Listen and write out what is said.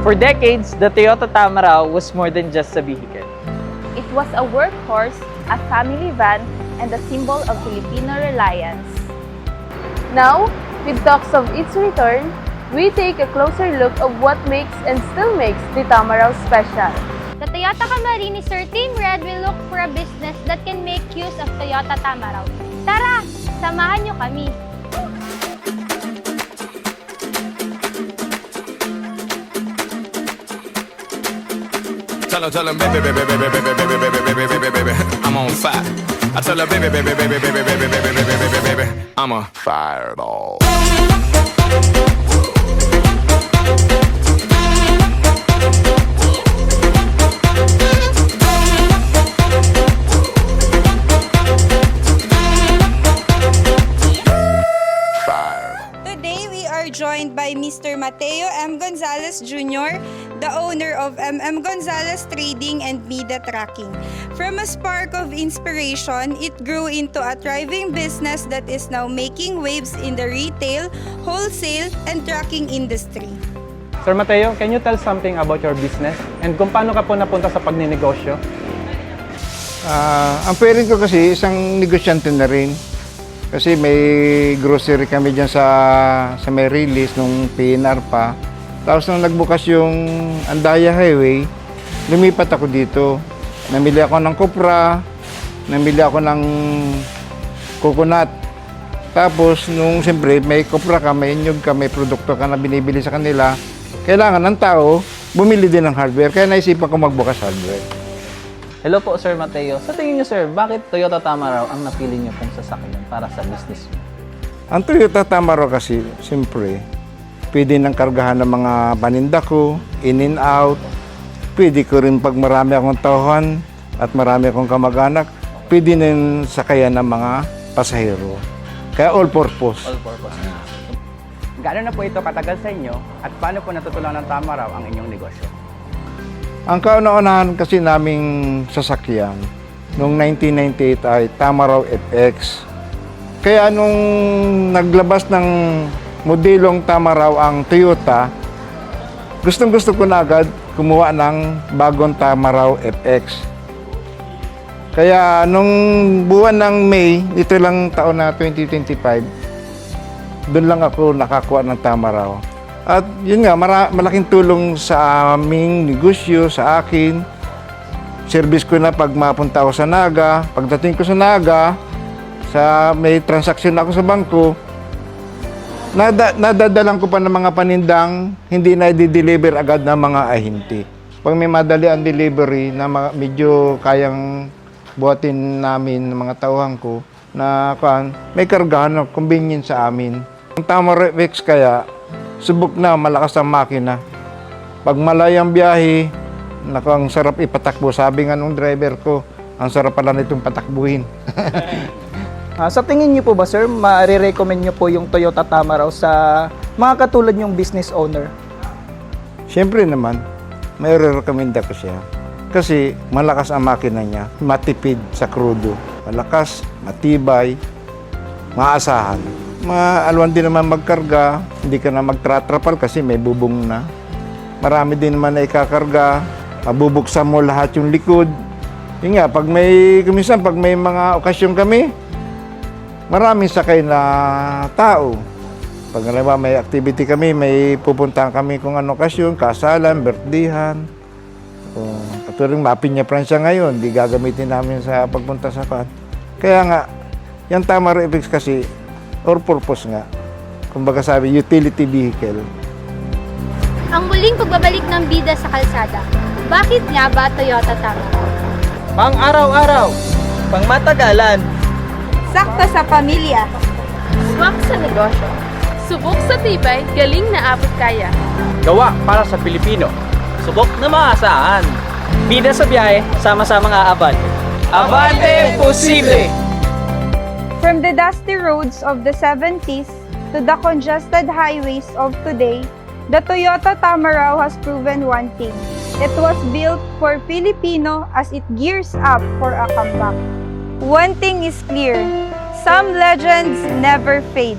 For decades, the Toyota Tamaraw was more than just a vehicle. It was a workhorse, a family van, and a symbol of Filipino reliance. Now, with talks of its return, we take a closer look of what makes and still makes the Tamaraw special. The Toyota Camarines Sir Team Red will look for a business that can make use of Toyota Tamaraw. Tara, samahan niyo kami! Tell her, baby, baby, baby, baby, baby, baby, baby, baby, baby, baby, I'm on fire. I tell her, baby, baby, baby, baby, baby, baby, baby, baby, baby, baby, I'm a fireball. Today, we are joined by Mr. Mateo M. Gonzalez Jr., the owner of M. Gonzalez Trading and Mida Trucking. From a spark of inspiration, it grew into a thriving business that is now making waves in the retail, wholesale, and trucking industry. Sir Mateo, can you tell something about your business and kung paano ka po napunta sa pagninegosyo? Ang parent ko kasi isang negosyante na rin. Kasi may grocery kami dyan sa may release nung PNR pa. Tapos nung nagbukas yung Andaya Highway, lumipat ako dito. Namili ako ng kopra, namili ako ng coconut. Tapos nung siyempre may kopra ka, may inyog ka, may produkto ka na binibili sa kanila, kailangan ng tao bumili din ng hardware. Kaya naisipan ko magbukas hardware. Hello po, Sir Mateo. Sa tingin niyo, sir, bakit Toyota Tamaraw ang napili niyo pong sasakyan para sa business niyo? Ang Toyota Tamaraw kasi, siyempre, pwede nang kargahan ng mga paninda ko, in and out. Pwede ko rin pag marami akong tauhan at marami akong kamag-anak, pwede din sakayan ng mga pasahero. Kaya all purpose. All purpose. Gaano na po ito katagal sa inyo at paano po natutulungan ng Tamaraw ang inyong negosyo? Ang kauna-unahan kasi naming sasakyan noong 1998 ay Tamaraw FX. Kaya nung naglabas ng modelong Tamaraw ang Toyota, gustong-gusto ko na agad kumuha ng bagong Tamaraw FX. Kaya nung buwan ng May, ito lang taon na 2025, doon lang ako nakakuha ng Tamaraw. At yun nga, malaking tulong sa aming negosyo, sa akin. Service ko na pag mapunta ako sa Naga. Pagdating ko sa Naga, may transaksyon ako sa bangko, nadadalang ko pa ng mga panindang hindi na i-deliver agad ng mga ahinti. Pag may madali ang delivery na medyo kayang buhatin namin ng mga tauhan ko, na may kargahan, convenience sa amin. Ang Tamaraw FX kaya, subok na, malakas ang makina. Pag malayang biyahe, ang sarap ipatakbo. Sabi nga nung driver ko, ang sarap pala nitong patakbuhin. Sa tingin niyo po ba, sir, ma-recommend niyo po yung Toyota Tamaraw sa mga katulad niyong business owner? Siyempre naman, may re-recommenda ko siya. Kasi malakas ang makina niya, matipid sa krudo. Malakas, matibay, maasahan. Maalwan din naman magkarga, hindi ka na magtratrapal kasi may bubong na. Marami din naman na ikakarga, mabubuksan mo lahat yung likod. Yun nga, pag may mga okasyon kami, maraming sakay na tao. Pag may activity kami, may pupuntahan kami kung ano okasyon, kasalan, birthdayhan. Katulad Mapinya Pransya ngayon, di gagamitin namin sa pagpunta sa kan. Kaya nga, yung Tamaraw FX kasi, or purpose nga. Kumbaga sabi, utility vehicle. Ang muling pagbabalik ng bida sa kalsada. Bakit nga ba Toyota Tamaraw? Pang araw-araw, pang matagalan, Sakto sa pamilya. Swak sa negosyo. Subok sa tibay, galing na abot kaya. gawa para sa Pilipino, subok na maasahan. Bida sa biyahe, sama-sama nga abad. Abante Posible! From the dusty roads of the 70s to the congested highways of today, the Toyota Tamaraw has proven one thing. It was built for Filipino as it gears up for a comeback. One thing is clear, some legends never fade.